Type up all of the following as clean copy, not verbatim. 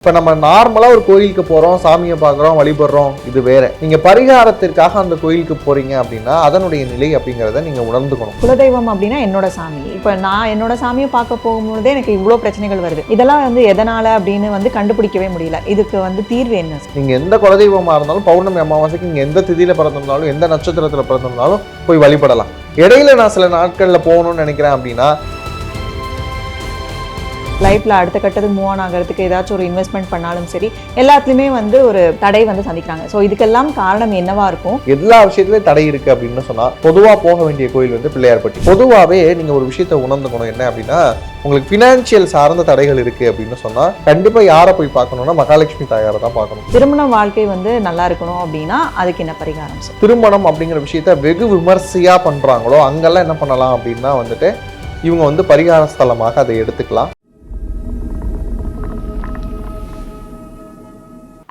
இப்போ நம்ம நார்மலாக ஒரு கோயிலுக்கு போகிறோம், சாமியை பார்க்குறோம், வழிபடுறோம், இது வேற. நீங்கள் பரிகாரத்திற்காக அந்த கோயிலுக்கு போகிறீங்க அப்படின்னா அதனுடைய நிலை அப்படிங்கிறத நீங்கள் உணர்ந்துக்கணும். குலதெய்வம் அப்படின்னா என்னோட சாமி. இப்போ நான் என்னோட சாமியை பார்க்க போகும்போதே எனக்கு இவ்வளோ பிரச்சனைகள் வருது. இதெல்லாம் எதனால் அப்படின்னு கண்டுபிடிக்கவே முடியல. இதுக்கு தீர்வு என்ன? நீங்கள் எந்த குலதெய்வமாக இருந்தாலும் பௌர்ணமி அமாவாசைக்கு நீங்கள் எந்த திதியில் பிறந்திருந்தாலும் எந்த நட்சத்திரத்தில் பிறந்திருந்தாலும் போய் வழிபடலாம். இடையில நான் சில நாட்களில் போகணும்னு நினைக்கிறேன் அப்படின்னா லைஃப்பில் அடுத்த கட்டத்துக்கு மூவ் ஆன் ஆகிறதுக்கு ஏதாச்சும் ஒரு இன்வெஸ்ட்மெண்ட் பண்ணாலும் சரி, எல்லாத்துலேயுமே ஒரு தடை சந்திக்கிறாங்க. ஸோ இதுக்கெல்லாம் காரணம் என்னவா இருக்கும்? எல்லா விஷயத்துலேயும் தடை இருக்குது அப்படின்னு சொன்னால் பொதுவாக போக வேண்டிய கோயில் பிள்ளையார்பட்டி. பொதுவாகவே நீங்கள் ஒரு விஷயத்தை உணர்ந்துக்கணும். என்ன அப்படின்னா, உங்களுக்கு ஃபினான்ஷியல் சார்ந்த தடைகள் இருக்குது அப்படின்னு சொன்னால் கண்டிப்பாக யாரை போய் பார்க்கணும்னா மகாலட்சுமி தாயாரை தான் பார்க்கணும். திருமண வாழ்க்கை நல்லா இருக்கணும் அப்படின்னா அதுக்கு என்ன பரிகாரம்? திருமணம் அப்படிங்கிற விஷயத்த வெகு விமர்சையாக பண்ணுறாங்களோ அங்கெல்லாம் என்ன பண்ணலாம் அப்படின்னா இவங்க பரிகார ஸ்தலமாக அதை எடுத்துக்கலாம்.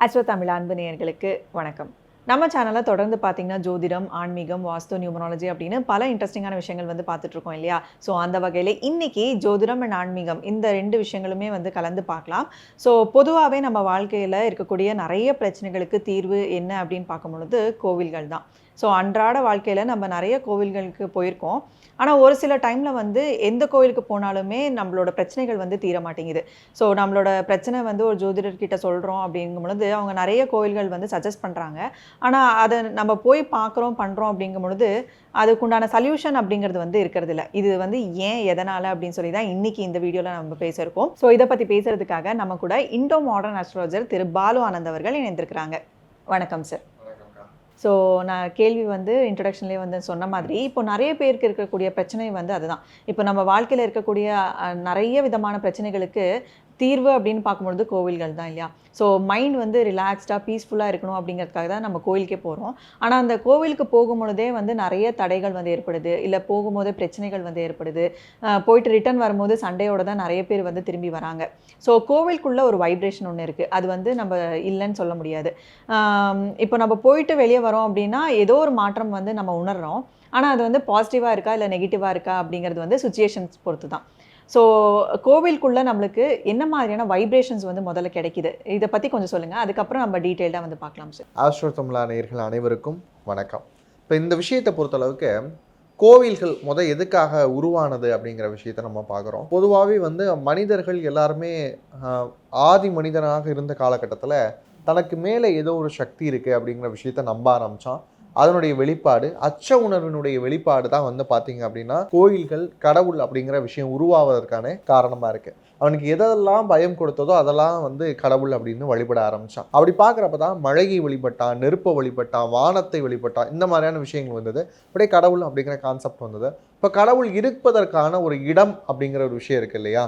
அஸ்ட்ரோ தமிழ் அன்பு நேயர்களுக்கு வணக்கம். நம்ம சேனலை தொடர்ந்து பார்த்தீங்கன்னா ஜோதிடம், ஆன்மீகம், வாஸ்து, நியூமராலஜி அப்படின்னு பல இன்ட்ரெஸ்டிங்கான விஷயங்கள் பார்த்துட்டு இருக்கோம் இல்லையா? ஸோ அந்த வகையில் இன்னைக்கு ஜோதிடம் அண்ட் ஆன்மீகம் இந்த ரெண்டு விஷயங்களுமே கலந்து பார்க்கலாம். ஸோ பொதுவாகவே நம்ம வாழ்க்கையில் இருக்கக்கூடிய நிறைய பிரச்சனைகளுக்கு தீர்வு என்ன அப்படின்னு பார்க்கும் பொழுது கோவில்கள் தான். ஸோ அன்றாட வாழ்க்கையில் நம்ம நிறைய கோவில்களுக்கு போயிருக்கோம். ஆனால் ஒரு சில டைமில் எந்த கோவிலுக்கு போனாலுமே நம்மளோட பிரச்சனைகள் தீர மாட்டேங்குது. ஸோ நம்மளோட பிரச்சனை ஒரு ஜோதிடர்கிட்ட சொல்கிறோம் அப்படிங்கும் பொழுது அவங்க நிறைய கோவில்கள் சஜஸ்ட் பண்ணுறாங்க. ஆனால் அதை நம்ம போய் பார்க்குறோம் பண்ணுறோம் அப்படிங்கும் பொழுது அதுக்குண்டான சல்யூஷன் அப்படிங்கிறது இருக்கிறது இல்லை. இது ஏன் எதனால் அப்படின்னு சொல்லி தான் இன்றைக்கி இந்த வீடியோவில் நம்ம பேசியிருக்கோம். ஸோ இதை பற்றி பேசுகிறதுக்காக நம்ம கூட இண்டோ மாடர்ன் அஸ்ட்ராலஜர் திரு பாலு ஆனந்த் அவர்கள் இணைந்திருக்கிறாங்க. வணக்கம் சார். ஸோ நான் கேள்வி இன்ட்ரடக்ஷன்லேயே சொன்ன மாதிரி இப்போ நிறைய பேருக்கு இருக்கக்கூடிய பிரச்சனை அதுதான். இப்போ நம்ம வாழ்க்கையில் இருக்கக்கூடிய நிறைய விதமான பிரச்சனைகளுக்கு தீர்வு அப்படின்னு பார்க்கும்பொழுது கோவில்கள் தான் இல்லையா? ஸோ மைண்ட் ரிலாக்ஸ்டாக பீஸ்ஃபுல்லாக இருக்கணும் அப்படிங்கிறதுக்காக தான் நம்ம கோவிலுக்கே போகிறோம். ஆனால் அந்த கோவிலுக்கு போகும்பொழுதே நிறைய தடைகள் ஏற்படுது, இல்லை போகும்போதே பிரச்சனைகள் ஏற்படுது. போயிட்டு ரிட்டர்ன் வரும்போது சண்டையோடு தான் நிறைய பேர் திரும்பி வராங்க. ஸோ கோவிலுக்குள்ளே ஒரு வைப்ரேஷன் ஒன்று இருக்குது. அது நம்ம இல்லைன்னு சொல்ல முடியாது. இப்போ நம்ம போயிட்டு வெளியே வரோம் அப்படின்னா ஏதோ ஒரு மாற்றம் நம்ம உணர்கிறோம். ஆனால் அது பாசிட்டிவாக இருக்கா இல்லை நெகட்டிவாக இருக்கா அப்படிங்கிறது சுச்சுவேஷன்ஸ் பொறுத்து தான். ஸோ கோவிலுக்குள்ளே நம்மளுக்கு என்ன மாதிரியான வைப்ரேஷன்ஸ் முதல்ல கிடைக்குது, இதை பற்றி கொஞ்சம் சொல்லுங்கள். அதுக்கப்புறம் நம்ம டீட்டெயில்டாக பார்க்கலாம் சார். ஆஸ்ட்ரோ தமிழ் நேயர்கள் அனைவருக்கும் வணக்கம். இப்போ இந்த விஷயத்தை பொறுத்தளவுக்கு கோவில்கள் எதுக்காக உருவானது அப்படிங்கிற விஷயத்தை நம்ம பார்க்குறோம். பொதுவாகவே மனிதர்கள் எல்லாருமே ஆதி மனிதனாக இருந்த காலகட்டத்தில் தனக்கு மேலே ஏதோ ஒரு சக்தி இருக்குது அப்படிங்கிற விஷயத்தை நம்ப ஆரம்பித்தான். அதனுடைய வெளிப்பாடு, அச்ச உணர்வினுடைய வெளிப்பாடு தான் பார்த்தீங்க அப்படின்னா கோயில்கள், கடவுள் அப்படிங்கிற விஷயம் உருவாவதற்கான காரணமாக இருக்குது. அவனுக்கு எதெல்லாம் பயம் கொடுத்ததோ அதெல்லாம் கடவுள் அப்படின்னு வழிபட ஆரம்பித்தான். அப்படி பார்க்குறப்ப தான் மழையை வழிபட்டான், நெருப்பை வழிபட்டான், வானத்தை வழிபட்டான். இந்த மாதிரியான விஷயங்கள் வந்தது. அப்படியே கடவுள் அப்படிங்கிற கான்செப்ட் வந்தது. இப்போ கடவுள் இருப்பதற்கான ஒரு இடம் அப்படிங்கிற ஒரு விஷயம் இருக்குது இல்லையா?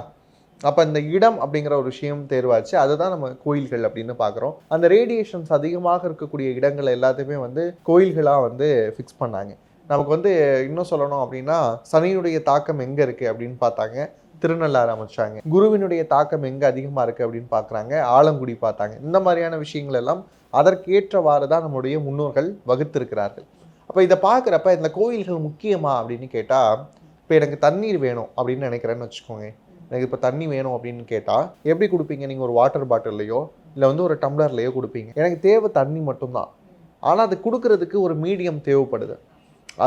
அப்போ இந்த இடம் அப்படிங்கிற ஒரு விஷயம் தேர்வாச்சு. அதுதான் நம்ம கோயில்கள் அப்படின்னு பார்க்குறோம். அந்த ரேடியேஷன்ஸ் அதிகமாக இருக்கக்கூடிய இடங்கள் எல்லாத்தையுமே கோயில்களாக ஃபிக்ஸ் பண்ணாங்க. நமக்கு இன்னும் சொல்லணும் அப்படின்னா சனியுடைய தாக்கம் எங்கே இருக்குது அப்படின்னு பார்த்தாங்க, திருநள்ளாறு அமைச்சாங்க. குருவினுடைய தாக்கம் எங்கே அதிகமாக இருக்குது அப்படின்னு பார்க்குறாங்க, ஆலங்குடி பார்த்தாங்க. இந்த மாதிரியான விஷயங்கள் எல்லாம் அதற்கேற்றவாறு தான் நம்முடைய முன்னோர்கள் வகுத்திருக்கிறார்கள். அப்போ இதை பார்க்குறப்ப இந்த கோயில்கள் முக்கியமா அப்படின்னு கேட்டால், இப்போ எனக்கு தண்ணீர் வேணும் அப்படின்னு நினைக்கிறேன்னு வச்சுக்கோங்க. எனக்கு இப்போ தண்ணி வேணும் அப்படின்னு கேட்டால் எப்படி கொடுப்பீங்க? நீங்கள் ஒரு வாட்டர் பாட்டில்லையோ இல்லை ஒரு டம்ளர்லையோ கொடுப்பீங்க. எனக்கு தேவை தண்ணி மட்டும்தான். ஆனால் அது கொடுக்கறதுக்கு ஒரு மீடியம் தேவைப்படுது.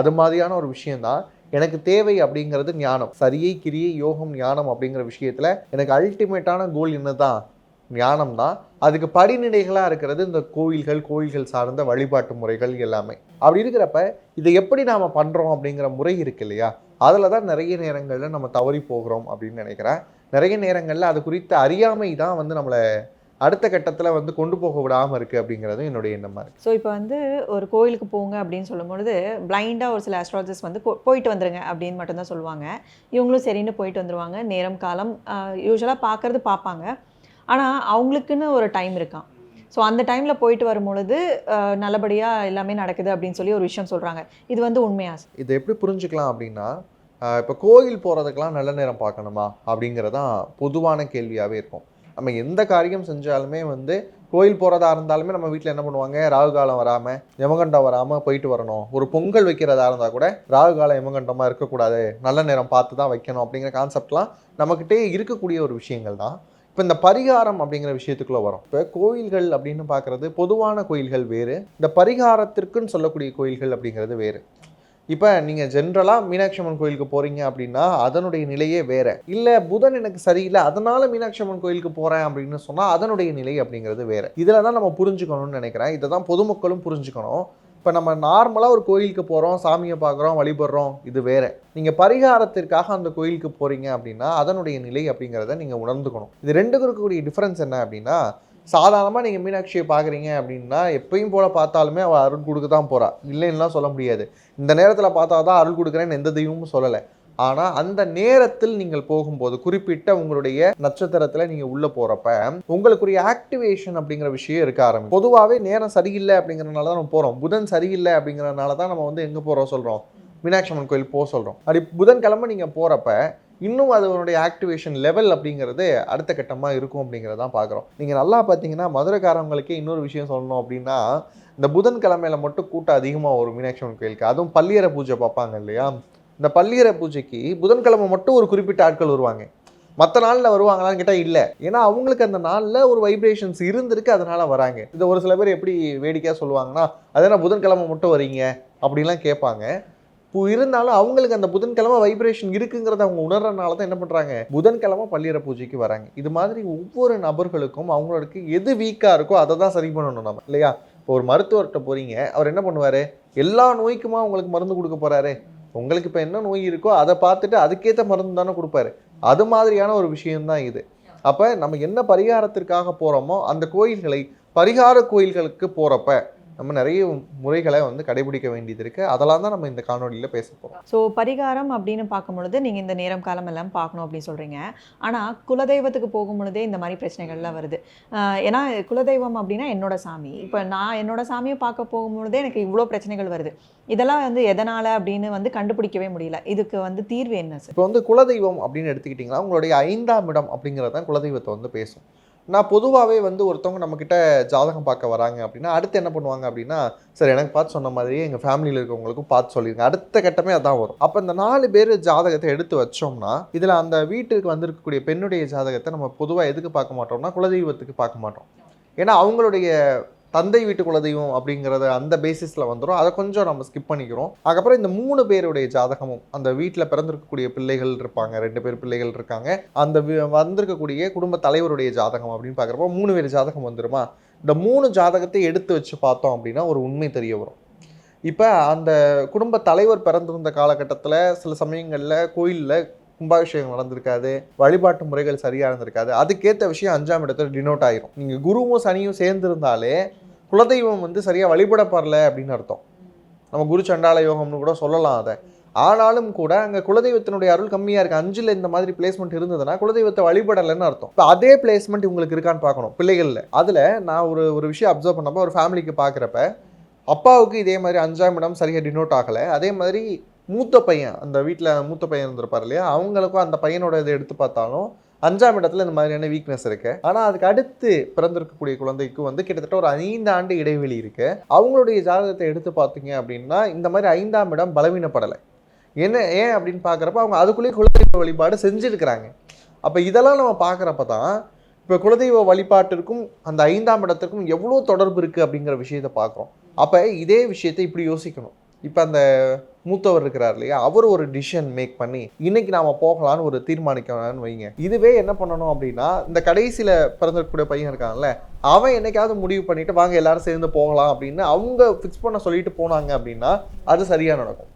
அது மாதிரியான ஒரு விஷயந்தான் எனக்கு தேவை அப்படிங்கிறது ஞானம். சரியை, கிரியை, யோகம், ஞானம் அப்படிங்கிற விஷயத்தில் எனக்கு அல்டிமேட்டான கோல் என்ன தான்? ஞானம் தான். அதுக்கு படிநிலைகளாக இருக்கிறது இந்த கோயில்கள் சார்ந்த வழிபாட்டு முறைகள் எல்லாமே. அப்படி இருக்கிறப்ப இதை எப்படி நாம் பண்ணுறோம் அப்படிங்கிற முறை இருக்கு இல்லையா? அதில் தான் நிறைய நேரங்களில் நம்ம தவறி போகிறோம் அப்படின்னு நினைக்கிறேன். நிறைய நேரங்களில் அது குறித்த அறியாமை தான் நம்மளை அடுத்த கட்டத்தில் கொண்டு போக விடாமல் இருக்குது அப்படிங்கிறது என்னுடைய எண்ணமாக இருக்குது. ஸோ இப்போ ஒரு கோயிலுக்கு போங்க அப்படின்னு சொல்லும்பொழுது பிளைண்டாக ஒரு சில ஆஸ்ட்ராலஜர்ஸ் போயிட்டு வந்துருங்க அப்படின்னு மட்டும்தான் சொல்லுவாங்க. இவங்களும் சரின்னு போயிட்டு வந்துடுவாங்க. நேரம் காலம் யூஸ்வலாக பார்ப்பாங்க. ஆனால் அவங்களுக்குன்னு ஒரு டைம் இருக்கான். ஸோ அந்த டைமில் போயிட்டு வரும்பொழுது நல்லபடியாக எல்லாமே நடக்குது அப்படின்னு சொல்லி ஒரு விஷயம் சொல்கிறாங்க. இது உண்மையா? இதை எப்படி புரிஞ்சுக்கலாம் அப்படின்னா, இப்போ கோயில் போகிறதுக்கெலாம் நல்ல நேரம் பார்க்கணுமா அப்படிங்கிறதான் பொதுவான கேள்வியாகவே இருக்கும். நம்ம எந்த காரியம் செஞ்சாலுமே கோயில் போகிறதா இருந்தாலுமே நம்ம வீட்டில் என்ன பண்ணுவாங்க, ராகு காலம் வராமல், யமகண்டம் வராமல் போயிட்டு வரணும். ஒரு பொங்கல் வைக்கிறதா இருந்தால் கூட ராகு காலம் யமகண்டமாக இருக்கக்கூடாது, நல்ல நேரம் பார்த்து தான் வைக்கணும் அப்படிங்கிற கான்செப்ட்லாம் நம்மக்கிட்டே இருக்கக்கூடிய ஒரு விஷயங்கள் தான். இப்போ இந்த பரிகாரம் அப்படிங்கிற விஷயத்துக்குள்ள வரும். இப்போ கோயில்கள் அப்படின்னு பார்க்குறது பொதுவான கோயில்கள் வேறு, இந்த பரிகாரத்திற்குன்னு சொல்லக்கூடிய கோயில்கள் அப்படிங்கிறது வேறு. இப்போ நீங்கள் ஜென்ரலாக மீனாட்சி அம்மன் கோயிலுக்கு போகிறீங்க அப்படின்னா அதனுடைய நிலையே வேறு. இல்லை புதன் எனக்கு சரியில்லை அதனால் மீனாட்சி அம்மன் கோயிலுக்கு போகிறேன் அப்படின்னு சொன்னால் அதனுடைய நிலை அப்படிங்கிறது வேறு. இதில் தான் நம்ம புரிஞ்சுக்கணும்னு நினைக்கிறேன். இதை தான் பொதுமக்களும் புரிஞ்சுக்கணும். இப்போ நம்ம நார்மலாக ஒரு கோயிலுக்கு போகிறோம், சாமியை பார்க்குறோம், வழிபடுறோம், இது வேறு. நீங்கள் பரிகாரத்திற்காக அந்த கோயிலுக்கு போகிறீங்க அப்படின்னா அதனுடைய நிலை அப்படிங்கிறத நீங்கள் உணர்ந்துக்கணும். இது ரெண்டுக்கும் இருக்கக்கூடிய டிஃப்ரென்ஸ் என்ன அப்படின்னா, சாதாரணமாக நீங்கள் மீனாட்சியை பார்க்குறீங்க அப்படின்னா எப்பயும் போல் பார்த்தாலுமே அவள் அருள் கொடுக்க தான் போகிறா, இல்லைன்னுலாம் சொல்ல முடியாது. இந்த நேரத்தில் பார்த்தா தான் அருள் கொடுக்குறேன்னு எந்த தெய்வமும் சொல்லலை. ஆனால் அந்த நேரத்தில் நீங்கள் போகும்போது குறிப்பிட்ட உங்களுடைய நட்சத்திரத்தில் நீங்கள் உள்ளே போகிறப்ப உங்களுக்குரிய ஆக்டிவேஷன் அப்படிங்கிற விஷயம் இருக்க ஆரம்பிக்கும். பொதுவாகவே நேரம் சரியில்லை அப்படிங்கிறனால தான் நம்ம போகிறோம். புதன் சரியில்லை அப்படிங்கிறனால தான் நம்ம வந்து எங்கே போகிறோம் சொல்கிறோம், மீனாட்சி அம்மன் கோயில் போக சொல்கிறோம். அப்படி புதன்கிழமை நீங்கள் போகிறப்ப இன்னும் அதனுடைய ஆக்டிவேஷன் லெவல் அப்படிங்கிறது அடுத்த கட்டமாக இருக்கும் அப்படிங்கிறதான் பார்க்குறோம். நீங்கள் நல்லா பார்த்தீங்கன்னா மதுரைக்காரவங்களுக்கே இன்னொரு விஷயம் சொல்லணும் அப்படின்னா, இந்த புதன்கிழமையில மட்டும் கூட்டம் அதிகமாக வரும் மீனாட்சி அம்மன் கோயிலுக்கு. அதுவும் பள்ளியறை பூஜை பார்ப்பாங்க இல்லையா, இந்த பள்ளியறை பூஜைக்கு புதன்கிழமை மட்டும் ஒரு குறிப்பிட்ட ஆட்கள் வருவாங்க. மற்ற நாளில் வருவாங்களான்னு கேட்டால் இல்லை. ஏன்னா அவங்களுக்கு அந்த நாளில் ஒரு வைப்ரேஷன்ஸ் இருந்திருக்கு, அதனால் வராங்க. இதை ஒரு சில பேர் எப்படி வேடிக்கையாக சொல்லுவாங்கன்னா, அதனால் புதன்கிழமை மட்டும் வரீங்க அப்படின்லாம் கேட்பாங்க. இருந்தாலும் அவங்களுக்கு அந்த புதன்கிழமை வைப்ரேஷன் இருக்குங்கிறத அவங்க உணர்றதுனால தான் என்ன பண்ணுறாங்க, புதன்கிழமை பள்ளியறை பூஜைக்கு வராங்க. இது மாதிரி ஒவ்வொரு நபர்களுக்கும் அவங்களுக்கு எது வீக்காக இருக்கோ அதை தான் சரி பண்ணணும் நம்ம, இல்லையா? இப்போ ஒரு மருத்துவர்கிட்ட போகிறீங்க, அவர் என்ன பண்ணுவார், எல்லா நோய்க்குமா உங்களுக்கு மருந்து கொடுக்க போகிறாரு? உங்களுக்கு இப்போ என்ன நோய் இருக்கோ அதை பார்த்துட்டு அதுக்கேற்ற மருந்து தானே கொடுப்பாரு. அது மாதிரியான ஒரு விஷயம்தான் இது. அப்போ நம்ம என்ன பரிகாரத்திற்காக போகிறோமோ அந்த கோயில்களை, பரிகார கோயில்களுக்கு போகிறப்ப நம்ம நிறைய முறைகளை வந்து கடைபிடிக்க வேண்டியது இருக்குது. அதெல்லாம் தான் நம்ம இந்த காணொலியில் பேச போகிறோம். ஸோ பரிகாரம் அப்படின்னு பார்க்கும்பொழுது நீங்கள் இந்த நேரம் காலம் எல்லாம் பார்க்கணும் அப்படின்னு சொல்கிறீங்க. ஆனால் குலதெய்வத்துக்கு போகும்பொழுதே இந்த மாதிரி பிரச்சனைகள்லாம் வருது. ஏன்னா குலதெய்வம் அப்படின்னா என்னோட சாமி. இப்போ நான் என்னோட சாமியை பார்க்க போகும்பொழுதே எனக்கு இவ்வளோ பிரச்சனைகள் வருது. இதெல்லாம் வந்து எதனால் அப்படின்னு வந்து கண்டுபிடிக்கவே முடியல. இதுக்கு வந்து தீர்வு என்ன சார்? இப்போ வந்து குலதெய்வம் அப்படின்னு எடுத்துக்கிட்டிங்கன்னா உங்களுடைய 5ஆம் இடம் அப்படிங்கிறது தான் குலதெய்வத்தை வந்து பேசும். நான் பொதுவாகவே வந்து ஒருத்தவங்க நம்மக்கிட்ட ஜாதகம் பார்க்க வராங்க அப்படின்னா அடுத்து என்ன பண்ணுவாங்க அப்படின்னா, சார் எனக்கு பார்த்து சொன்ன மாதிரியே எங்கள் ஃபேமிலியில் இருக்கவங்களுக்கும் பார்த்து சொல்லிடுங்க, அடுத்த கட்டமே அதான் வரும். அப்போ இந்த 4 பேர் ஜாதகத்தை எடுத்து வச்சோம்னா இதில் அந்த வீட்டுக்கு வந்திருக்கக்கூடிய பெண்ணுடைய ஜாதகத்தை நம்ம பொதுவாக எதுக்கு பார்க்க மாட்டோம்னா குலதெய்வத்துக்கு பார்க்க மாட்டோம். ஏன்னா அவங்களுடைய தந்தை வீட்டு குலதெய்வம் அப்படிங்கிறத அந்த பேசிஸில் வந்துடும். அதை கொஞ்சம் நம்ம ஸ்கிப் பண்ணிக்கிறோம். அதுக்கப்புறம் இந்த 3 பேருடைய ஜாதகமும், அந்த வீட்டில் பிறந்திருக்கக்கூடிய பிள்ளைகள் இருப்பாங்க, 2 பேர் பிள்ளைகள் இருக்காங்க, அந்த வந்திருக்கக்கூடிய குடும்ப தலைவருடைய ஜாதகம் அப்படின்னு பார்க்குறப்போ 3 பேர் ஜாதகம் வந்துருமா? இந்த 3 ஜாதகத்தை எடுத்து வச்சு பார்த்தோம் அப்படின்னா ஒரு உண்மை தெரிய வரும். இப்போ அந்த குடும்ப தலைவர் பிறந்திருந்த காலகட்டத்தில் சில சமயங்களில் கோயிலில் கும்பாபிஷேகம் நடந்திருக்காது, வழிபாட்டு முறைகள் சரியாக இருந்திருக்காது. அதுக்கேற்ற விஷயம் 5ஆம் இடத்துல டினோட் ஆகிரும். நீங்கள் குருவும் சனியும் சேர்ந்துருந்தாலே குலதெய்வம் வந்து சரியாக வழிபடப்படலை அப்படின்னு அர்த்தம். நம்ம குரு சண்டால யோகம்னு கூட சொல்லலாம் அதை. ஆனாலும் கூட அங்கே குலதெய்வத்தினுடைய அருள் கம்மியாக இருக்குது. 5ல் இந்த மாதிரி பிளேஸ்மெண்ட் இருந்ததுன்னா குலதெய்வத்தை வழிபடலைன்னு அர்த்தம். இப்போ அதே பிளேஸ்மெண்ட் உங்களுக்கு இருக்கான்னு பார்க்கணும் பிள்ளைகளில். அதில் நான் ஒரு விஷயம் அப்சர்வ் பண்ணப்போ ஒரு ஃபேமிலிக்கு பார்க்குறப்ப அப்பாவுக்கு இதே மாதிரி 5ஆம் இடம் சரியாக டினோட் ஆகலை. அதே மாதிரி மூத்த பையன், அந்த வீட்டில் மூத்த பையன் இருந்திருப்பார் இல்லையா, அவங்களுக்கும் அந்த பையனோட இதை எடுத்து பார்த்தாலும் 5ஆம் இடத்துல இந்த மாதிரியான வீக்னஸ் இருக்கு. ஆனால் அதுக்கு அடுத்து பிறந்திருக்கக்கூடிய குழந்தைக்கு வந்து கிட்டத்தட்ட ஒரு 5 ஆண்டு இடைவெளி இருக்கு. அவங்களுடைய ஜாதகத்தை எடுத்து பார்த்தீங்க அப்படின்னா இந்த மாதிரி 5ஆம் இடம் பலவீனப்படலை. ஏன் அப்படின்னு பார்க்குறப்ப அவங்க அதுக்குள்ளேயே குலதெய்வ வழிபாடு செஞ்சுருக்கிறாங்க. அப்போ இதெல்லாம் நம்ம பார்க்குறப்ப தான் இப்போ குலதெய்வ வழிபாட்டிற்கும் அந்த 5ஆம் இடத்திற்கும் எவ்வளோ தொடர்பு இருக்குது அப்படிங்கிற விஷயத்தை பார்க்குறோம். அப்போ இதே விஷயத்தை இப்படி யோசிக்கணும். இப்போ அந்த மூத்தவர் இருக்கிறார் இல்லையா, அவர் ஒரு டிசிஷன் மேக் பண்ணி இன்னைக்கு நாம போகலான்னு ஒரு தீர்மானிக்கலான்னு வைங்க. இதுவே என்ன பண்ணணும் அப்படின்னா, இந்த கடைசியில் பிறந்திருக்கக்கூடிய பையன் இருக்கான்ல, அவன் என்னைக்காவது முடிவு பண்ணிட்டு வாங்க எல்லாரும் சேர்ந்து போகலாம் அப்படின்னு அவங்க ஃபிக்ஸ் பண்ண சொல்லிட்டு போனாங்க அப்படின்னா அது சரியாக நடக்கும்.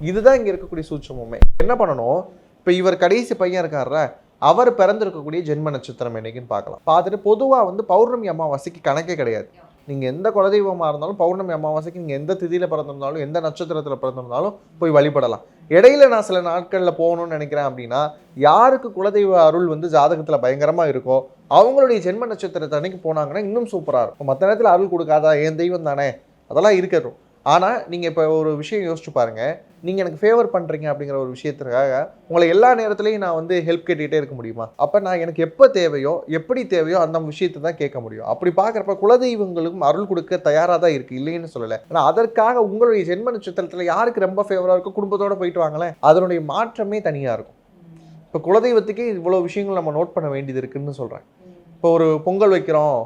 இதுதான் இங்கே இருக்கக்கூடிய சூட்சமுமே. என்ன பண்ணணும், இப்போ இவர் கடைசி பையன் இருக்கார்ல, அவர் பிறந்திருக்கக்கூடிய ஜென்ம நட்சத்திரம் என்னைக்குன்னு பார்க்கலாம். பார்த்துட்டு பொதுவாக வந்து பௌர்ணமி அமாவாசைக்கு கணக்கே கிடையாது. நீங்கள் எந்த குலதெய்வமாக இருந்தாலும் பௌர்ணமி அமாவாசைக்கு நீங்கள் எந்த திதியில் பிறந்திருந்தாலும் எந்த நட்சத்திரத்தில் பிறந்திருந்தாலும் போய் வழிபடலாம். இடையில நான் சில நாட்களில் போகணும்னு நினைக்கிறேன் அப்படின்னா, யாருக்கு குலதெய்வ அருள் வந்து ஜாதகத்தில் பயங்கரமாக இருக்கோ அவங்களுடைய ஜென்ம நட்சத்திரத்தை அன்னைக்கு போனாங்கன்னா இன்னும் சூப்பராக இருக்கும். மற்ற நேரத்தில் அருள் கொடுக்காதா, என் தெய்வம் தானே, அதெல்லாம் இருக்கட்டும். ஆனால் நீங்கள் இப்போ ஒரு விஷயம் யோசிச்சு பாருங்கள், நீங்கள் எனக்கு ஃபேவர் பண்ணுறீங்க அப்படிங்கிற ஒரு விஷயத்துக்காக உங்களை எல்லா நேரத்துலையும் நான் வந்து ஹெல்ப் கேட்டுக்கிட்டே இருக்க முடியுமா? அப்போ நான் எனக்கு எப்போ தேவையோ எப்படி தேவையோ அந்த விஷயத்தை தான் கேட்க முடியும். அப்படி பார்க்குறப்ப குலதெய்வங்களுக்கும் அருள் கொடுக்க தயாராக தான் இருக்குது, இல்லைன்னு சொல்லலை. ஆனால் அதற்காக உங்களுடைய ஜென்ம நட்சத்திரத்தில் யாருக்கு ரொம்ப ஃபேவராக இருக்கோ குடும்பத்தோடு போயிட்டு வாங்களேன், அதனுடைய மாற்றமே தனியாக இருக்கும். இப்போ குலதெய்வத்துக்கே இவ்வளோ விஷயங்கள் நம்ம நோட் பண்ண வேண்டியது இருக்குன்னு சொல்கிறேன். இப்போ ஒரு பொங்கல் வைக்கிறோம்,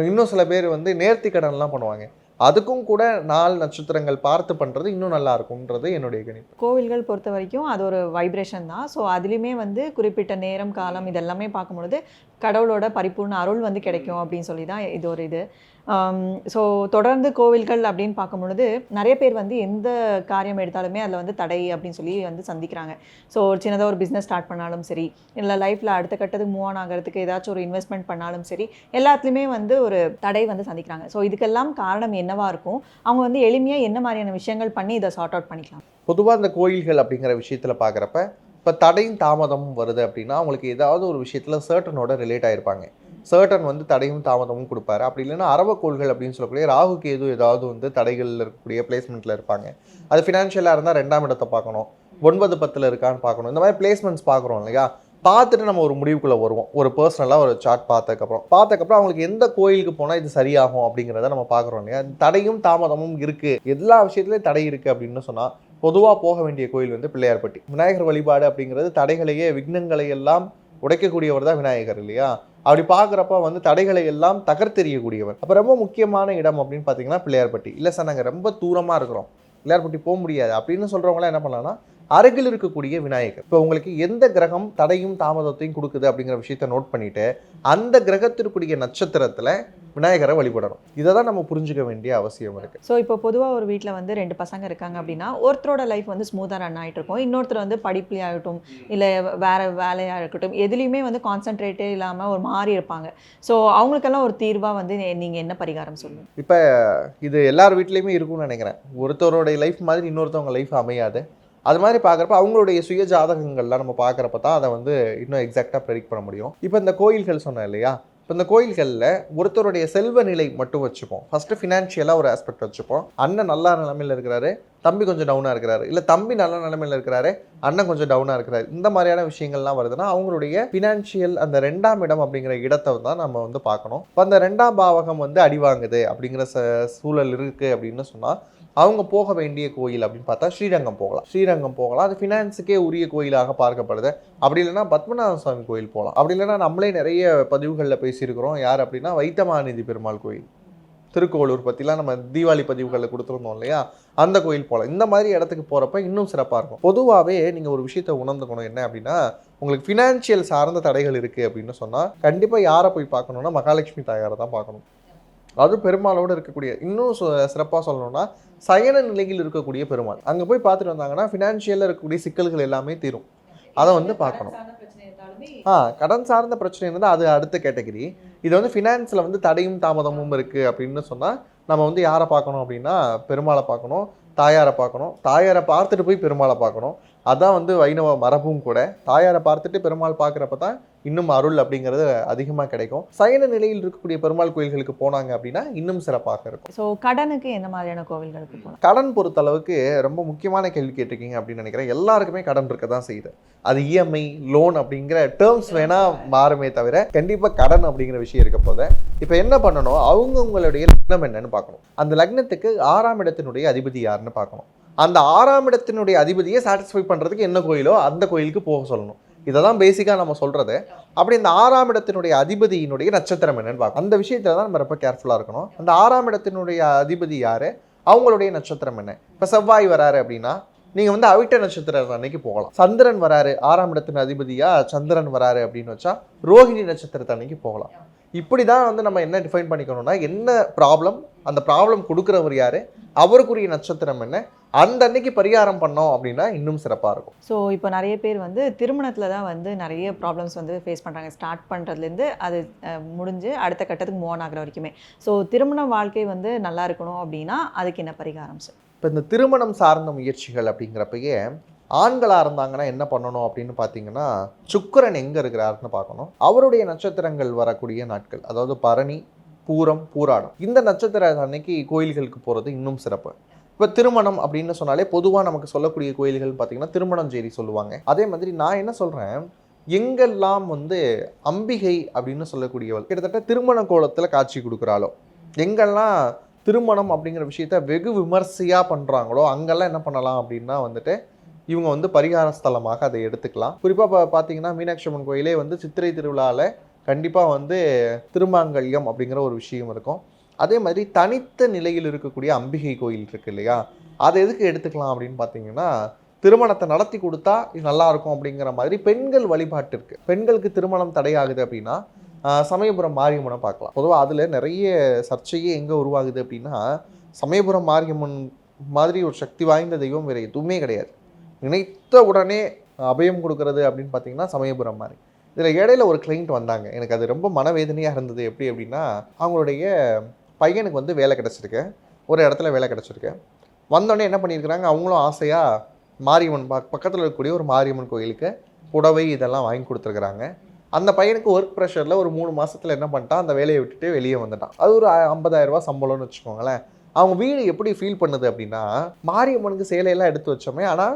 இன்னும் சில பேர் வந்து நேர்த்தி கடன்லாம் பண்ணுவாங்க. அதுக்கும் கூட நாள் நட்சத்திரங்கள் பார்த்து பண்ணுறது இன்னும் நல்லா இருக்கும்ன்றது என்னுடைய கணிப்பு. கோவில்கள் பொறுத்த வரைக்கும் அது ஒரு வைப்ரேஷன் தான். ஸோ அதுலேயுமே வந்து குறிப்பிட்ட நேரம், காலம் இதெல்லாமே பார்க்கும்பொழுது கடவுளோட பரிபூர்ண அருள் வந்து கிடைக்கும் அப்படின்னு சொல்லி தான் இது ஒரு இது. ஸோ தொடர்ந்து கோவில்கள் அப்படின்னு பார்க்கும்பொழுது நிறைய பேர் வந்து எந்த காரியம் எடுத்தாலுமே அதில் வந்து தடை அப்படின்னு சொல்லி வந்து சந்திக்கிறாங்க. ஸோ ஒரு சின்னதாக ஒரு பிஸ்னஸ் ஸ்டார்ட் பண்ணாலும் சரி, இல்லை லைஃப்பில் அடுத்த கட்டத்துக்கு மூவ் ஆன் ஆகிறதுக்கு ஏதாச்சும் ஒரு இன்வெஸ்ட்மெண்ட் பண்ணாலும் சரி, எல்லாத்துலேயுமே வந்து ஒரு தடை வந்து சந்திக்கிறாங்க. ஸோ இதுக்கெல்லாம் காரணம் என்னவா இருக்கும்? அவங்க வந்து எளிமையாக என்ன மாதிரியான விஷயங்கள் பண்ணி இதை சார்ட் அவுட் பண்ணிக்கலாம்? பொதுவாக இந்த கோயில்கள் அப்படிங்கிற விஷயத்தில் பார்க்குறப்ப இப்போ தடையும் தாமதமும் வருது அப்படின்னா அவங்களுக்கு ஏதாவது ஒரு விஷயத்தில் சர்ட்டனோட ரிலேட் ஆகிருப்பாங்க. சர்டன் வந்து தடையும் தாமதமும் கொடுப்பாரு. அப்படி இல்லைன்னா அரவக்கோள்கள் அப்படின்னு சொல்லக்கூடிய ராகு கேது ஏதாவது வந்து தடைகள் இருக்கக்கூடிய பிளேஸ்மெண்ட்டில் இருப்பாங்க. அது ஃபினான்ஷியலாக இருந்தால் 2ஆம் இடத்தை பார்க்கணும், 9, 10 இருக்கான்னு பார்க்கணும். இந்த மாதிரி பிளேஸ்மெண்ட்ஸ் பார்க்குறோம் இல்லையா? பார்த்துட்டு நம்ம ஒரு முடிவுக்குள்ளே வருவோம். ஒரு பர்சனலாக ஒரு சார்ட் பார்த்ததுக்கப்புறம் அவங்களுக்கு எந்த கோயிலுக்கு போனால் இது சரியாகும் அப்படிங்கிறத நம்ம பார்க்குறோம் இல்லையா? தடையும் தாமதமும் இருக்குது, எல்லா விஷயத்துலேயும் தடை இருக்குது அப்படின்னு சொன்னால் பொதுவாக போக வேண்டிய கோயில் வந்து பிள்ளையார்பட்டி. விநாயகர் வழிபாடு அப்படிங்கிறது தடைகளையே, விக்னங்களை எல்லாம் உடைக்கக்கூடியவர் தான் விநாயகர் இல்லையா? அப்படி பார்க்குறப்ப வந்து தடைகளை எல்லாம் தகர்த்தெறியக்கூடியவர். அப்போ ரொம்ப முக்கியமான இடம் அப்படின்னு பார்த்தீங்கன்னா பிள்ளையார்பட்டி. இல்லை சார், நாங்கள் ரொம்ப தூரமாக இருக்கிறோம், பிள்ளையார்பட்டி போக முடியாது அப்படின்னு சொல்கிறவங்களாம் என்ன பண்ணலாம்னா அருகில் இருக்கக்கூடிய விநாயகர். இப்போ உங்களுக்கு எந்த கிரகம் தடையும் தாமதத்தையும் கொடுக்குது அப்படிங்கிற விஷயத்த நோட் பண்ணிட்டு அந்த கிரகத்திற்குரிய நட்சத்திரத்தில் விநாயகரை வழிபடணும். இதை தான் நம்ம புரிஞ்சுக்க வேண்டிய அவசியம் இருக்குது. ஸோ இப்போ பொதுவாக ஒரு வீட்டில் வந்து 2 பசங்க இருக்காங்க அப்படின்னா ஒருத்தரோட லைஃப் வந்து ஸ்மூத்தாக ரன் ஆகிட்டு இருக்கும், இன்னொருத்தர் வந்து படிப்புலையாகட்டும் இல்லை வேறு வேலையாக இருக்கட்டும் எதுலேயுமே வந்து கான்சென்ட்ரேட்டே இல்லாமல் ஒரு மாறி இருப்பாங்க. ஸோ அவங்களுக்கெல்லாம் ஒரு தீர்வாக வந்து நீங்கள் என்ன பரிகாரம் சொல்லுங்கள்? இப்போ இது எல்லார் வீட்லேயுமே இருக்கும்னு நினைக்கிறேன். ஒருத்தருடைய லைஃப் மாதிரி இன்னொருத்தவங்க லைஃப் அமையாது. அது மாதிரி பார்க்குறப்ப அவங்களுடைய சுய ஜாதகங்கள்லாம் நம்ம பார்க்குறப்ப தான் அதை வந்து இன்னும் எக்ஸாக்டாக ப்ரெடிக்ட் பண்ண முடியும். இப்போ இந்த கோயில்கள் சொன்னேன் இல்லையா? இப்போ இந்த கோயில்களில் ஒருத்தருடைய செல்வ நிலை மட்டும் வச்சுப்போம். ஃபஸ்ட்டு ஃபினான்ஷியலாக ஒரு ஆஸ்பெக்ட் வச்சுப்போம். அண்ணன் நல்ல நிலைமையில் இருக்கிறாரு, தம்பி கொஞ்சம் டவுனாக இருக்கிறாரு, இல்லை தம்பி நல்ல நிலைமையில் இருக்கிறாரு, அண்ணன் கொஞ்சம் டவுனாக இருக்கிறாரு. இந்த மாதிரியான விஷயங்கள்லாம் வருதுன்னா அவங்களுடைய ஃபினான்ஷியல் அந்த 2ஆம் இடம் அப்படிங்கிற இடத்தை தான் நம்ம வந்து பார்க்கணும். இப்போ அந்த 2ஆம் பாவகம் வந்து அடி வாங்குது அப்படிங்கிற சூழல் இருக்குது அப்படின்னு சொன்னால் அவங்க போக வேண்டிய கோயில் அப்படின்னு பார்த்தா ஸ்ரீரங்கம் போகலாம். அது ஃபினான்ஸுக்கே உரிய கோயிலாக பார்க்கப்படுது. அப்படி இல்லைன்னா பத்மநாப சுவாமி கோயில் போகலாம். அப்படி இல்லைன்னா நம்மளே நிறைய பதிவுகளில் பேசியிருக்கிறோம். யார் அப்படின்னா வைத்தமாநிதி பெருமாள் கோயில், திருக்கோளூர் பற்றிலாம் நம்ம தீபாவளி பதிவுகளில் கொடுத்துருந்தோம் இல்லையா? அந்த கோயில் போகலாம். இந்த மாதிரி இடத்துக்கு போகிறப்ப இன்னும் சிறப்பாக இருக்கும். பொதுவாகவே நீங்கள் ஒரு விஷயத்தை உணர்ந்துக்கணும். என்ன அப்படின்னா உங்களுக்கு ஃபினான்ஷியல் சார்ந்த தடைகள் இருக்குது அப்படின்னு சொன்னால் கண்டிப்பாக யாரை போய் பார்க்கணுன்னா மகாலட்சுமி தாயாரை தான் பார்க்கணும். அது பெருமாளோடு இருக்கக்கூடிய, இன்னும் சிறப்பாக சொல்லணும்னா சயன நிலையில் இருக்கக்கூடிய பெருமாள். அங்கே போய் பார்த்துட்டு வந்தாங்கன்னா ஃபினான்ஷியலில் இருக்கக்கூடிய சிக்கல்கள் எல்லாமே தீரும். அதை வந்து பார்க்கணும். கடன் சார்ந்த பிரச்சனை இருந்தால் அது அடுத்த கேட்டகரி. இது வந்து ஃபினான்ஸில் வந்து தடையும் தாமதமும் இருக்குது அப்படின்னு சொன்னால் நம்ம வந்து யாரை பார்க்கணும் அப்படின்னா பெருமாளை பார்க்கணும், தாயாரை பார்க்கணும். தாயாரை பார்த்துட்டு போய் பெருமாளை பார்க்கணும். அதான் வந்து வைணவ மரபும் கூட. தாயாரை பார்த்துட்டு பெருமாள் பார்க்குறப்ப தான் இன்னும் அருள் அப்படிங்கிறது அதிகமாக கிடைக்கும். சயன நிலையில் இருக்கக்கூடிய பெருமாள் கோயில்களுக்கு போனாங்க அப்படின்னா இன்னும் சிறப்பாக இருக்கும். ஸோ கடனுக்கு என்ன மாதிரியான கோவில்களுக்கு போகலாம்? கடன் பொறுத்தளவுக்கு ரொம்ப முக்கியமான கேள்வி கேட்டிருக்கீங்க அப்படின்னு நினைக்கிறேன். எல்லாருக்குமே கடன் இருக்க தான் செய்யுது. அது இஎம்ஐ, லோன் அப்படிங்கிற டேர்ம்ஸ் வேணால் மாறுமே தவிர கண்டிப்பாக கடன் அப்படிங்கிற விஷயம் இருக்க போது இப்போ என்ன பண்ணணும், அவங்கவுங்களுடைய லக்னம் என்னன்னு பார்க்கணும். அந்த லக்னத்துக்கு 6ஆம் இடத்தினுடைய அதிபதி யாருன்னு பார்க்கணும். அந்த 6ஆம் இடத்தினுடைய அதிபதியை சாட்டிஸ்ஃபை பண்ணுறதுக்கு என்ன கோயிலோ அந்த கோயிலுக்கு போக சொல்லணும். இதை தான் பேசிக்காக நம்ம சொல்கிறது. அப்படி இந்த 6ஆம் இடத்தினுடைய அதிபதியினுடைய நட்சத்திரம் என்னன்னு பார்க்கணும். அந்த விஷயத்தில் தான் நம்ம ரொம்ப கேர்ஃபுல்லாக இருக்கணும். அந்த 6ஆம் இடத்தினுடைய அதிபதி யார், அவங்களுடைய நட்சத்திரம் என்ன. இப்போ செவ்வாய் வராரு அப்படின்னா நீங்கள் வந்து அவிட்ட நட்சத்திரம் அன்னைக்கு போகலாம். சந்திரன் வராரு, 6ஆம் இடத்தின் அதிபதியாக சந்திரன் வராரு அப்படின்னு வச்சா ரோஹிணி நட்சத்திரத்தை அன்னைக்கு போகலாம். இப்படி தான் வந்து நம்ம என்ன டிஃபைன் பண்ணிக்கணும்னா என்ன ப்ராப்ளம், அந்த ப்ராப்ளம் கொடுக்குறவர் யார், அவருக்குரிய நட்சத்திரம் என்ன, அந்த அன்னைக்கு பரிகாரம் பண்ணோம் அப்படின்னா இன்னும் சிறப்பாக இருக்கும். ஸோ இப்போ நிறைய பேர் வந்து திருமணத்தில் தான் வந்து நிறைய ப்ராப்ளம்ஸ் வந்து ஃபேஸ் பண்ணுறாங்க. ஸ்டார்ட் பண்ணுறதுலேருந்து அது முடிஞ்சு அடுத்த கட்டத்துக்கு மூவ் ஆகிற வரைக்குமே. ஸோ திருமண வாழ்க்கை வந்து நல்லா இருக்கணும் அப்படின்னா அதுக்கு என்ன பரிகாரம் சார்? இப்போ இந்த திருமணம் சார்ந்த முயற்சிகள் அப்படிங்கிறப்பயே ஆண்களாக இருந்தாங்கன்னா என்ன பண்ணணும் அப்படின்னு பார்த்தீங்கன்னா சுக்கிரன் எங்கே இருக்கிறாருன்னு பார்க்கணும். அவருடைய நட்சத்திரங்கள் வரக்கூடிய நாட்கள், அதாவது பரணி, பூரம், பூராடம், இந்த நட்சத்திர அன்னைக்கு கோயில்களுக்கு போகிறது இன்னும் சிறப்பு. இப்போ திருமணம் அப்படின்னு சொன்னாலே பொதுவாக நமக்கு சொல்லக்கூடிய கோயில்கள் பார்த்தீங்கன்னா திருமணஞ்சேரி சொல்லுவாங்க. அதே மாதிரி நான் என்ன சொல்கிறேன், எங்கெல்லாம் வந்து அம்பிகை அப்படின்னு சொல்லக்கூடியவள் கிட்டத்தட்ட திருமண கோலத்தில் காட்சி கொடுக்குறாளோ, எங்கெல்லாம் திருமணம் அப்படிங்கிற விஷயத்த வெகு விமர்சையாக பண்ணுறாங்களோ அங்கெல்லாம் என்ன பண்ணலாம் அப்படின்னா வந்துட்டு இவங்க வந்து பரிகார ஸ்தலமாக அதை எடுத்துக்கலாம். குறிப்பாக பார்த்தீங்கன்னா மீனாட்சி அம்மன் கோயிலே வந்து சித்திரை திருவிழாவில் கண்டிப்பாக வந்து திருமாங்கல்யம் அப்படிங்கிற ஒரு விஷயம் இருக்கும். அதே மாதிரி தனித்த நிலையில் இருக்கக்கூடிய அம்பிகை கோயில் இருக்கு இல்லையா, அதை எதுக்கு எடுத்துக்கலாம் அப்படின்னு பார்த்தீங்கன்னா, திருமணத்தை நடத்தி கொடுத்தா இது நல்லா இருக்கும் அப்படிங்கிற மாதிரி பெண்கள் வழிபாட்டிற்கு, பெண்களுக்கு திருமணம் தடையாகுது அப்படின்னா சமயபுரம் மாரியம்மனை பார்க்கலாம். பொதுவாக அதில் நிறைய சர்ச்சையே எங்கே உருவாகுது அப்படின்னா, சமயபுரம் மாரியம்மன் மாதிரி ஒரு சக்தி வாய்ந்த தெய்வம் வேறு எதுவுமே கிடையாது. நினைத்த உடனே அபயம் கொடுக்கறது அப்படின்னு பார்த்தீங்கன்னா சமயபுரம் மாதிரி. இதில் இடையில ஒரு கிளைண்ட் வந்தாங்க, எனக்கு அது ரொம்ப மனவேதனையாக இருந்தது. எப்படி அப்படின்னா, அவங்களுடைய பையனுக்கு வந்து வேலை கிடச்சிருக்கு, ஒரு இடத்துல வேலை கிடச்சிருக்கு. வந்தோடனே என்ன பண்ணியிருக்கிறாங்க, அவங்களும் ஆசையாக மாரியம்மன் பக்கத்தில் இருக்கக்கூடிய ஒரு மாரியம்மன் கோயிலுக்கு புடவை இதெல்லாம் வாங்கி கொடுத்துருக்குறாங்க. அந்த பையனுக்கு ஒர்க் ப்ரெஷரில் ஒரு 3 மாதத்தில் என்ன பண்ணிட்டான், அந்த வேலையை விட்டுட்டு வெளியே வந்துட்டான். அது ஒரு 50,000 ரூபா சம்பளம்னு வச்சுக்கோங்களேன். அவங்க வீடு எப்படி ஃபீல் பண்ணுது அப்படின்னா, மாரியம்மனுக்கு சேலையெல்லாம் எடுத்து வச்சோமே, ஆனால்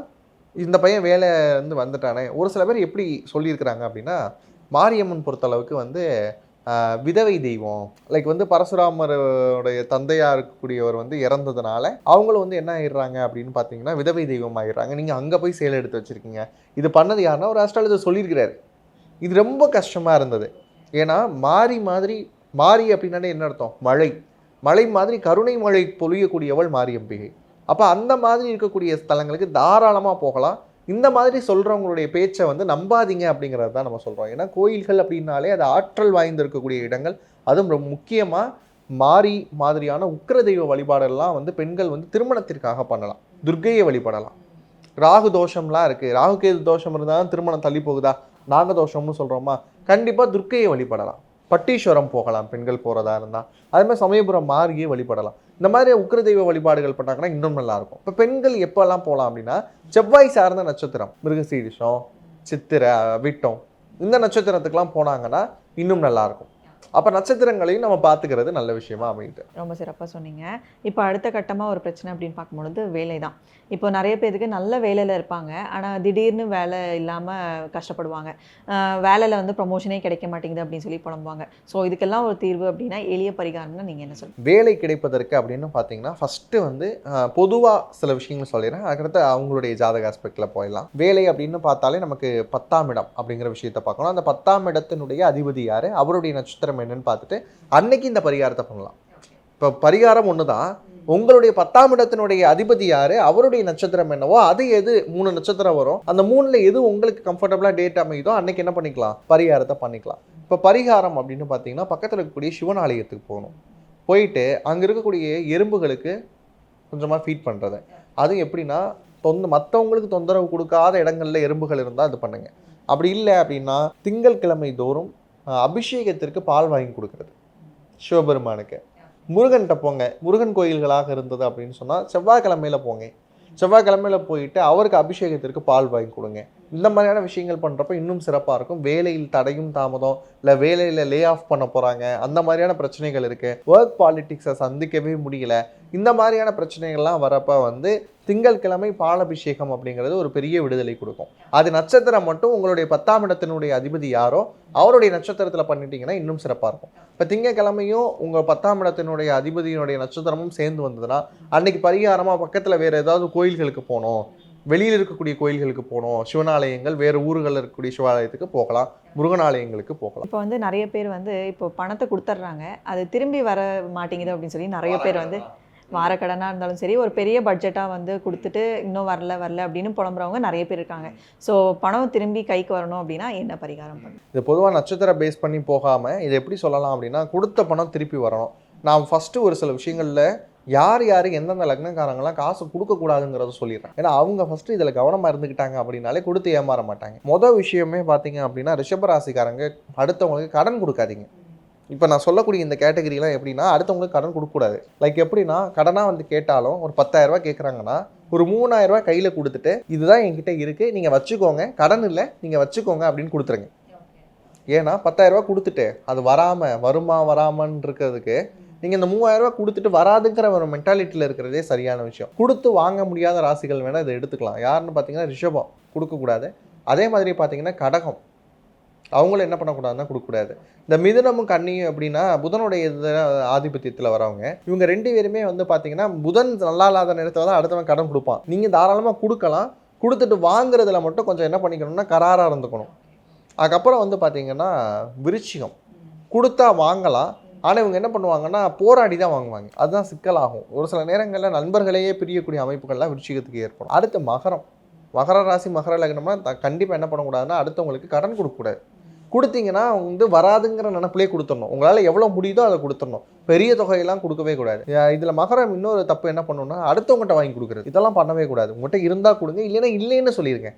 இந்த பையன் வேலை வந்து வந்துட்டானே. ஒரு சில பேர் எப்படி சொல்லியிருக்கிறாங்க அப்படின்னா, மாரியம்மன் பொறுத்தளவுக்கு வந்து விதவை தெய்வம், லைக் வந்து பரசுராமருடைய தந்தையாக இருக்கக்கூடியவர் வந்து இறந்ததுனால அவங்களும் வந்து என்ன ஆயிடுறாங்க அப்படின்னு பார்த்தீங்கன்னா விதவை தெய்வம் ஆகிடுறாங்க. நீங்கள் அங்கே போய் சேலை எடுத்து வச்சுருக்கீங்க. இது பண்ணது யாருன்னா ஒரு அஸ்ட்ராலஜர் சொல்லியிருக்கிறாரு. இது ரொம்ப கஷ்டமாக இருந்தது. ஏன்னா மாரி அப்படின்னாலே என்ன அர்த்தம், மழை. மழை மாதிரி கருணை மழை பொழியக்கூடியவள் மாரியம்பிகை. அப்போ அந்த மாதிரி இருக்கக்கூடிய ஸ்தலங்களுக்கு தாராளமாக போகலாம். இந்த மாதிரி சொல்கிறவங்களுடைய பேச்சை வந்து நம்பாதீங்க அப்படிங்கிறது தான் நம்ம சொல்கிறோம். ஏன்னா கோயில்கள் அப்படின்னாலே அது ஆற்றல் வாய்ந்து இருக்கக்கூடிய இடங்கள். அதுவும் ரொம்ப முக்கியமாக மாரி மாதிரியான உக்கிர தெய்வ வழிபாடெல்லாம் வந்து பெண்கள் வந்து திருமணத்திற்காக பண்ணலாம். துர்க்கையை வழிபடலாம். ராகு தோஷம்லாம் இருக்குது, ராகு கேது தோஷம் இருந்தாலும் திருமணம் தள்ளி போகுதா, நாகதோஷம்னு சொல்கிறோமா, கண்டிப்பாக துர்க்கையை வழிபடலாம். பட்டீஸ்வரம் போகலாம் பெண்கள் போகிறதா இருந்தால். அதே மாதிரி சமயபுரம் மாரியை வழிபடலாம். இந்த மாதிரி உக்கிர தெய்வ வழிபாடுகள் பண்ணாங்கன்னா இன்னும் நல்லாயிருக்கும். இப்போ பெண்கள் எப்போல்லாம் போகலாம் அப்படின்னா, செவ்வாய் சார்ந்த நட்சத்திரம், மிருகசீரிஷம், சித்திரை, விட்டம், இந்த நட்சத்திரத்துக்கெலாம் போனாங்கன்னா இன்னும் நல்லாயிருக்கும். அப்போ நட்சத்திரங்களையும் நம்ம பார்த்துக்கிறது நல்ல விஷயமா அமையுது. ரொம்ப சிறப்பாக சொன்னீங்க. இப்போ அடுத்த கட்டமாக ஒரு பிரச்சனை அப்படின்னு பார்க்கும்பொழுது வேலை தான். இப்போ நிறைய பேருக்கு நல்ல வேலையில் இருப்பாங்க, ஆனால் திடீர்னு வேலை இல்லாமல் கஷ்டப்படுவாங்க. வேலையில் வந்து ப்ரமோஷனே கிடைக்க மாட்டேங்குது அப்படின்னு சொல்லி புலம்புவாங்க. ஸோ இதுக்கெல்லாம் ஒரு தீர்வு அப்படின்னா எளிய பரிகாரம்னா நீங்கள் என்ன சொல்லுங்கள்? வேலை கிடைப்பதற்கு அப்படின்னு பார்த்தீங்கன்னா ஃபஸ்ட்டு வந்து பொதுவாக சில விஷயங்கள் சொல்லிடுறேன், அதுக்கடுத்து அவங்களுடைய ஜாதக ஆஸ்பெக்டில் போயிடலாம். வேலை அப்படின்னு பார்த்தாலே நமக்கு 10ஆம் இடம் அப்படிங்கிற விஷயத்தை பார்க்கணும். அந்த 10ஆம் இடத்தினுடைய அதிபதி யார், அவருடைய நட்சத்திரம் என்னன்னு பார்த்துட்டு அன்னைக்கு இந்த பரிகாரத்தை பண்ணலாம். இப்போ பரிகாரம் ஒன்று தான். உங்களுடைய 10ஆம் இடத்தினுடைய அதிபதி யாரு, அவருடைய நட்சத்திரம் என்னவோ, அது எது 3 நட்சத்திரம் வரும், அந்த 3ல் எது உங்களுக்கு கம்ஃபர்டபுளாக டேட் அமையுதோ அன்னைக்கு என்ன பண்ணிக்கலாம், பரிகாரத்தை பண்ணிக்கலாம். இப்போ பரிகாரம் அப்படின்னு பார்த்தீங்கன்னா பக்கத்தில் இருக்கக்கூடிய சிவன் ஆலயத்துக்கு போகணும். போயிட்டு அங்கே இருக்கக்கூடிய எறும்புகளுக்கு கொஞ்சமாக ஃபீட் பண்ணுறது. அது எப்படின்னா மற்றவங்களுக்கு தொந்தரவு கொடுக்காத இடங்களில் எறும்புகள் இருந்தால் அது பண்ணுங்க. அப்படி இல்லை அப்படின்னா திங்கட்கிழமை தோறும் அபிஷேகத்திற்கு பால் வாங்கி கொடுக்கறது சிவபெருமானுக்கு. முருகன்கிட்ட போங்க, முருகன் கோயில்களாக இருந்தது அப்படின்னு சொன்னால் செவ்வாய்க்கிழமையில் போங்க. செவ்வாய்க்கிழமையில் போயிட்டு அவருக்கு அபிஷேகத்திற்கு பால் வாங்கி கொடுங்க. இந்த மாதிரியான விஷயங்கள் பண்ணுறப்ப இன்னும் சிறப்பாக இருக்கும். வேலையில் தடையும் தாமதம், இல்லை வேலையில் லே ஆஃப் பண்ண போகிறாங்க, அந்த மாதிரியான பிரச்சனைகள் இருக்குது, ஒர்க் பாலிட்டிக்ஸை சந்திக்கவே முடியல, இந்த மாதிரியான பிரச்சனைகள்லாம் வரப்போ வந்து திங்கட்கிழமை பாலாபிஷேகம் அப்படிங்கிறது ஒரு பெரிய விடுதலை கொடுக்கும். அது நட்சத்திரம் மட்டும் உங்களுடைய 10ஆம் இடத்தினுடைய அதிபதி யாரோ அவருடைய நட்சத்திரத்தில் பண்ணிட்டீங்கன்னா இன்னும் சிறப்பாக இருக்கும். இப்போ திங்கட்கிழமையும் உங்கள் 10ஆம் இடத்தினுடைய அதிபதியினுடைய நட்சத்திரமும் சேர்ந்து வந்ததுன்னா அன்னைக்கு பரிகாரமாக பக்கத்தில் வேறு ஏதாவது கோயில்களுக்கு போகணும், வெளியில் இருக்கக்கூடிய கோயில்களுக்கு போகணும், சிவனாலயங்கள் வேறு ஊர்களில் இருக்கக்கூடிய சிவாலயத்துக்கு போகலாம், முருகனாலயங்களுக்கு போகலாம். இப்போ வந்து நிறைய பேர் வந்து இப்போ பணத்தை கொடுத்துட்றாங்க, அது திரும்பி வர மாட்டேங்குது அப்படின்னு சொல்லி நிறைய பேர் வந்து வாரக்கடனாக இருந்தாலும் சரி, ஒரு பெரிய பட்ஜெட்டாக வந்து கொடுத்துட்டு இன்னும் வரல அப்படின்னு புலம்புறவங்க நிறைய பேர் இருக்காங்க. ஸோ பணம் திரும்பி கைக்கு வரணும் அப்படின்னா என்ன பரிகாரம் பண்ணணும்? இது பொதுவாக நட்சத்திர பேஸ் பண்ணி போகாமல் இது எப்படி சொல்லலாம் அப்படின்னா, கொடுத்த பணம் திருப்பி வரணும். நான் ஃபஸ்ட்டு ஒரு சில விஷயங்களில் யார் எந்தெந்த லக்னக்காரங்களாம் காசு கொடுக்கக்கூடாதுங்கிறத சொல்லிடுறேன். ஏன்னா அவங்க ஃபஸ்ட்டு இதில் கவனமாக இருந்துக்கிட்டாங்க அப்படின்னாலே கொடுத்து ஏமாற மாட்டாங்க. மொதல் விஷயமே பார்த்தீங்க அப்படின்னா ரிஷபராசிக்காரங்க அடுத்தவங்களுக்கு கடன் கொடுக்காதீங்க. இப்போ நான் சொல்லக்கூடிய இந்த கேட்டகரிலாம் எப்படின்னா, அடுத்தவங்களுக்கு கடன் கொடுக்கக்கூடாது. லைக் எப்படின்னா, கடனாக வந்து கேட்டாலும் ஒரு 10,000 ரூபா கேட்குறாங்கன்னா ஒரு 3,000 ரூபா கையில் கொடுத்துட்டு இதுதான் என்கிட்ட இருக்குது, நீங்கள் வச்சுக்கோங்க, கடன் இல்லை நீங்கள் வச்சுக்கோங்க அப்படின்னு கொடுத்துருங்க. ஏன்னா 10,000 ரூபா கொடுத்துட்டு அது வராமன்னு இருக்கிறதுக்கு நீங்கள் இந்த 3,000 ரூபா கொடுத்துட்டு வராதுங்கிற ஒரு மென்டாலிட்டியில் இருக்கிறதே சரியான விஷயம். கொடுத்து வாங்க முடியாத ராசிகள் வேணால் இதை எடுத்துக்கலாம். யாருன்னு பார்த்தீங்கன்னா ரிஷபம் கொடுக்கக்கூடாது. அதே மாதிரி பார்த்தீங்கன்னா கடகம், அவங்களும் என்ன பண்ணக்கூடாதுன்னா கொடுக்கக்கூடாது. இந்த மிதுனமும் கன்னியும் எப்படின்னா புதனுடைய ஆதிபத்தியத்தில் வரவங்க, இவங்க 2 பேருமே வந்து பார்த்தீங்கன்னா புதன் நல்லா இல்லாத நேரத்தில் தான் அடுத்தவன் கடன் கொடுப்பான். நீங்கள் தாராளமாக கொடுக்கலாம், கொடுத்துட்டு வாங்குறதுல மட்டும் கொஞ்சம் என்ன பண்ணிக்கணும்னா கராராக இருந்துக்கணும். அதுக்கப்புறம் வந்து பார்த்தீங்கன்னா விருச்சிகம், கொடுத்தா வாங்கலாம். ஆனால் இவங்க என்ன பண்ணுவாங்கன்னா போராடி தான் வாங்குவாங்க. அதுதான் சிக்கலாகும். ஒரு சில நேரங்களில் நண்பர்களையே பிரியக்கூடிய அமைப்புகள்லாம் விருச்சிகத்துக்கு ஏற்படும். அடுத்து மகரம். மகர ராசி மகர லக்னம்னா கண்டிப்பாக என்ன பண்ணக்கூடாதுன்னா அடுத்தவங்களுக்கு கடன் கொடுக்கக்கூடாது. கொடுத்தீங்கன்னா வந்து வராதுங்கிற நினப்பிலே கொடுத்துடணும். உங்களால் எவ்வளோ முடியுதோ அதை கொடுத்துடணும். பெரிய தொகையெல்லாம் கொடுக்கவே கூடாது. இதில் மகரம் இன்னொரு தப்பு என்ன பண்ணணும்னா அடுத்தவங்ககிட்ட வாங்கி கொடுக்குறது. இதெல்லாம் பண்ணவே கூடாது. உங்கள்கிட்ட இருந்தால் கொடுங்க, இல்லைன்னா இல்லைன்னு சொல்லிடுங்க.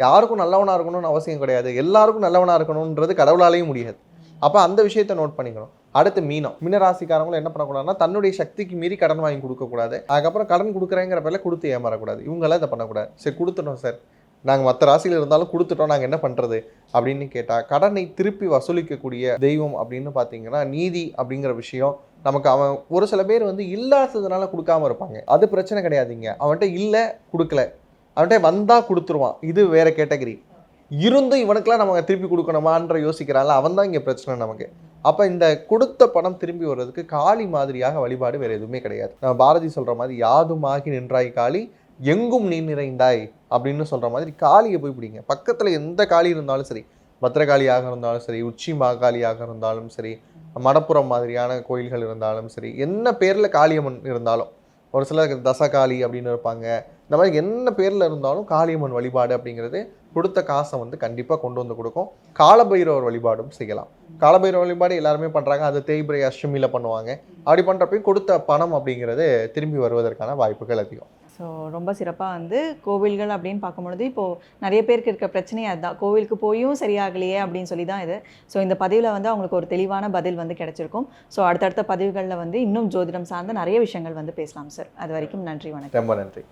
யாருக்கும் நல்லவனாக இருக்கணும்னு அவசியம் கிடையாது. எல்லாருக்கும் நல்லவனாக இருக்கணுன்றது கடவுளாலேயும் முடியாது. அப்போ அந்த விஷயத்தை நோட் பண்ணிக்கணும். அடுத்து மீனம். மீனராசிக்காரங்களும் என்ன பண்ணக்கூடாதுன்னா தன்னுடைய சக்திக்கு மீறி கடன் வாங்கி கொடுக்கக்கூடாது. அதுக்கப்புறம் கடன் கொடுக்குறேங்கிற பேரில் கொடுத்து ஏமாறக்கூடாது. இவங்களாம் இதை பண்ணக்கூடாது. சரி கொடுத்துட்டோம் சார், நாங்கள் மற்ற ராசியில் இருந்தாலும் கொடுத்துட்டோம், நாங்கள் என்ன பண்ணுறது அப்படின்னு கேட்டால் கடனை திருப்பி வசூலிக்கக்கூடிய தெய்வம் அப்படின்னு பார்த்தீங்கன்னா நீதி அப்படிங்கிற விஷயம் நமக்கு அவன் ஒரு சில பேர் வந்து இல்லாததுனால கொடுக்காம இருப்பாங்க. அது பிரச்சனை கிடையாதுங்க. அவன்கிட்ட இல்லை கொடுக்கல, அவன்கிட்ட வந்தால் கொடுத்துருவான், இது வேற கேட்டகரி. இருந்தும் இவனுக்கெல்லாம் நம்ம திருப்பி கொடுக்கணுமான்ற யோசிக்கிறான்ல, அவன் தான் இங்கே பிரச்சனை நமக்கு. அப்போ இந்த கொடுத்த பணம் திரும்பி வர்றதுக்கு காளி மாதிரியாக வழிபாடு வேறு எதுவுமே கிடையாது. நம்ம பாரதி சொல்கிற மாதிரி யாதுமாகி நின்றாய் காளி எங்கும் நீ நிறைந்தாய் அப்படின்னு சொல்கிற மாதிரி காளியை போய் பிடிங்க. பக்கத்தில் எந்த காளி இருந்தாலும் சரி, பத்திரகாளியாக இருந்தாலும் சரி, உச்சி மாகாளியாக இருந்தாலும் சரி, மடப்புறம் மாதிரியான கோயில்கள் இருந்தாலும் சரி, என்ன பேரில் காளியம்மன் இருந்தாலும், ஒரு சிலர் தசகாளி அப்படின்னு இருப்பாங்க, இந்த மாதிரி என்ன பேரில் இருந்தாலும் காளியம்மன் வழிபாடு அப்படிங்கிறது கொடுத்த காசை வந்து கண்டிப்பாக கொண்டு வந்து கொடுக்கும். காலபைரவர் வழிபாடும் செய்யலாம். காலபைரவர் வழிபாடு எல்லாருமே பண்ணுறாங்க. அது தேய்பிரை அஷ்டமியில் பண்ணுவாங்க. அப்படி பண்ணுறப்பையும் கொடுத்த பணம் அப்படிங்கிறது திரும்பி வருவதற்கான வாய்ப்புகள் அதிகம். ஸோ ரொம்ப சிறப்பாக வந்து கோவில்கள் அப்படின்னு பார்க்கும்பொழுது இப்போது நிறைய பேருக்கு இருக்க பிரச்சனையே அதுதான், கோவிலுக்கு போயும் சரியாகலையே அப்படின்னு சொல்லி தான் இது. ஸோ இந்த பதிவில் வந்து அவங்களுக்கு ஒரு தெளிவான பதில் வந்து கிடைச்சிருக்கும். ஸோ அடுத்தடுத்த பதிவுகளில் வந்து இன்னும் ஜோதிடம் சார்ந்த நிறைய விஷயங்கள் வந்து பேசலாம் சார். அது வரைக்கும் நன்றி, வணக்கம். ரொம்ப நன்றி.